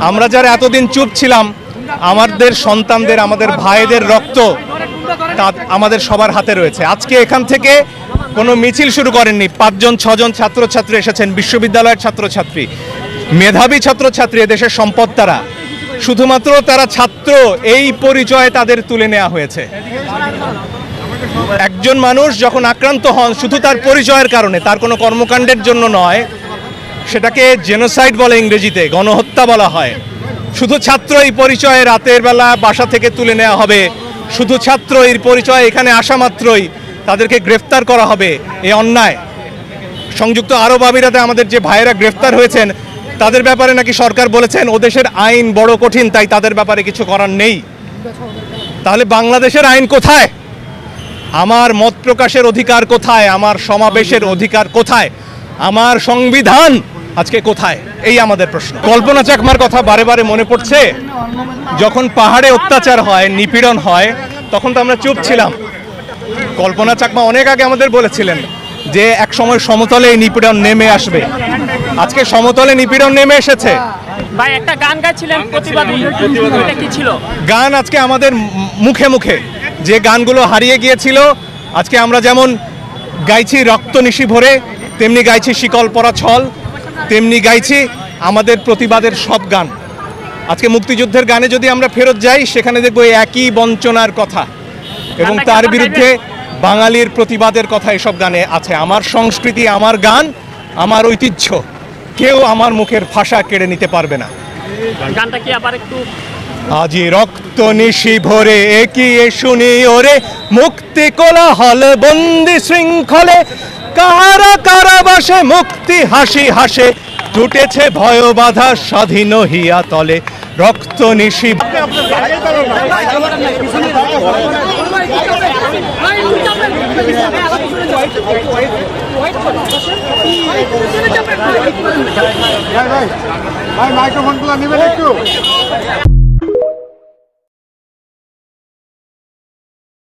আমরা যারা এতদিন চুপ ছিলাম, আমাদের সন্তানদের, আমাদের ভাইদের রক্ত তা আমাদের সবার হাতে রয়েছে। আজকে এখান থেকে কোনো মিছিল শুরু করেননি, 5জন 6জন ছাত্রছাত্রী এসেছেন, বিশ্ববিদ্যালয়ের ছাত্রছাত্রী, মেধাবী ছাত্রছাত্রী, দেশের সম্পদ তারা। শুধুমাত্র তারা ছাত্র, এই পরিচয়ে তাদের তুলে নেওয়া হয়েছে। একজন মানুষ যখন আক্রান্ত হন শুধু তার পরিচয়ের কারণে, তার কোনো কর্মকাণ্ডের জন্য নয়, সেটাকে জেনোসাইড বলে, ইংরেজিতে গণহত্যা বলা হয়। শুধু ছাত্র এই পরিচয়ে রাতের বেলা বাসা থেকে তুলে নেওয়া হবে, শুধু ছাত্র এর পরিচয়ে এখানে আসা মাত্রই তাদেরকে গ্রেফতার করা হবে, এ অন্যায়। সংযুক্ত আরব আমিরাতে আমাদের যে ভাইয়েরা গ্রেফতার হয়েছেন তাদের ব্যাপারে নাকি সরকার বলেছেন ও দেশের আইন বড় কঠিন, তাই তাদের ব্যাপারে কিছু করার নেই। তাহলে বাংলাদেশের আইন কোথায়? আমার মত প্রকাশের অধিকার কোথায়? আমার সমাবেশের অধিকার কোথায়? আমার সংবিধান আজকে কোথায়? এই আমাদের প্রশ্ন। কল্পনা চাকমার কথা বারে বারে মনে পড়ছে। যখন পাহাড়ে অত্যাচার হয়, নিপীড়ন হয়, তখন তো আমরা চুপ ছিলাম। কল্পনা চাকমা অনেক আগে আমাদের বলেছিলেন যে এক সময় সমতলে এই নিপীড়ন নেমে আসবে। আজকে সমতলে নিপীড়ন নেমে এসেছে। ভাই একটা গান গাইছিলেন প্রতিবাদী, এটা কি ছিল? গান আজকে আমাদের মুখে মুখে, যে গানগুলো হারিয়ে গিয়েছিল। আজকে আমরা যেমন গাইছি রক্ত নিশি ভরে, তেমনি গাইছি শিকল পরা ছল, তেমনি গাইছি আমাদের প্রতিবাদের সব গান। আজকে মুক্তিযুদ্ধের গানে যদি আমরা ফেরত যাই, সেখানে দেখবো একই বঞ্চনার কথা এবং তার বিরুদ্ধে বাঙালির প্রতিবাদের কথা এসব গানে আছে। আমার সংস্কৃতি, আমার গান, আমার ঐতিহ্য, কেউ আমার মুখের ভাষা কেড়ে নিতে পারবে না। গানটা কি আবার একটু? আজি রক্ত নিশি ভরে একই শুনি ওরে, মুক্তি কোলাহল বন্দি শৃঙ্খলে, কারা কারাবাসে মুক্তি হাসি হাসে, টুটেছে ভয় বাধা স্বাধীন হিয়া তলে। রক্ত নিশি ভাই মাইক্রোফোনগুলো নেবেন একটু।